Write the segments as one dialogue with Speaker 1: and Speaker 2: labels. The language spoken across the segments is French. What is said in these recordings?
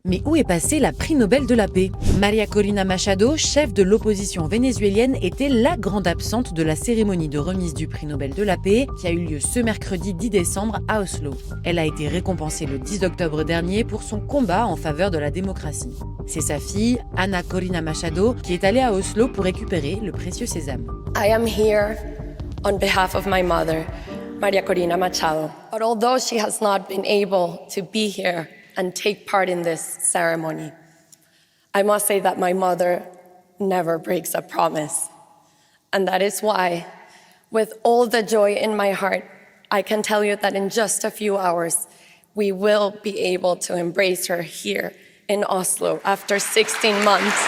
Speaker 1: Mais où est passée la prix Nobel de la paix? Maria Corina Machado, chef de l'opposition vénézuélienne, était la grande absente de la cérémonie de remise du prix Nobel de la paix qui a eu lieu ce mercredi 10 décembre à Oslo. Elle a été récompensée le 10 octobre dernier pour son combat en faveur de la démocratie. C'est sa fille, Ana Corina Machado, qui est allée à Oslo pour récupérer le précieux sésame.
Speaker 2: I am here on behalf of my mother, Maria Corina Machado. But although she has not been able to be here and take part in this ceremony, I must say that my mother never breaks a promise. And that is why, with all the joy in my heart, I can tell you that in just a few hours, we will be able to embrace her here in Oslo after 16 months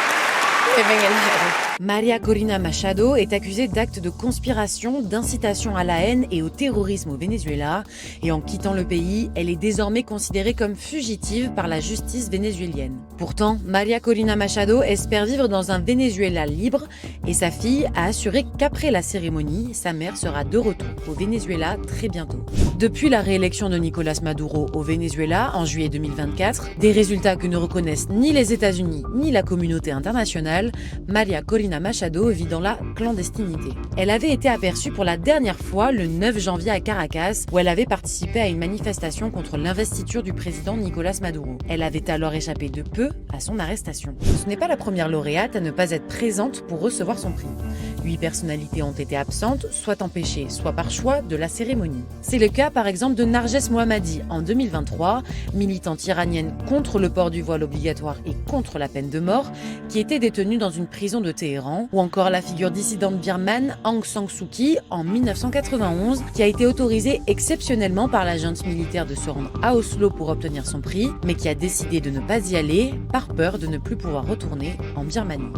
Speaker 2: living in hell.
Speaker 1: Maria Corina Machado est accusée d'actes de conspiration, d'incitation à la haine et au terrorisme au Venezuela. Et en quittant le pays, elle est désormais considérée comme fugitive par la justice vénézuélienne. Pourtant, Maria Corina Machado espère vivre dans un Venezuela libre et sa fille a assuré qu'après la cérémonie, sa mère sera de retour au Venezuela très bientôt. Depuis la réélection de Nicolás Maduro au Venezuela en juillet 2024, des résultats que ne reconnaissent ni les États-Unis ni la communauté internationale, Maria Corina Machado vit dans la clandestinité. Elle avait été aperçue pour la dernière fois le 9 janvier à Caracas, où elle avait participé à une manifestation contre l'investiture du président Nicolás Maduro. Elle avait alors échappé de peu à son arrestation. Ce n'est pas la première lauréate à ne pas être présente pour recevoir son prix. 8 personnalités ont été absentes, soit empêchées, soit par choix, de la cérémonie. C'est le cas par exemple de Narges Mohammadi en 2023, militante iranienne contre le port du voile obligatoire et contre la peine de mort, qui était détenue dans une prison de Téhéran, ou encore la figure dissidente birmane Aung San Suu Kyi en 1991, qui a été autorisée exceptionnellement par la junte militaire de se rendre à Oslo pour obtenir son prix, mais qui a décidé de ne pas y aller par peur de ne plus pouvoir retourner en Birmanie.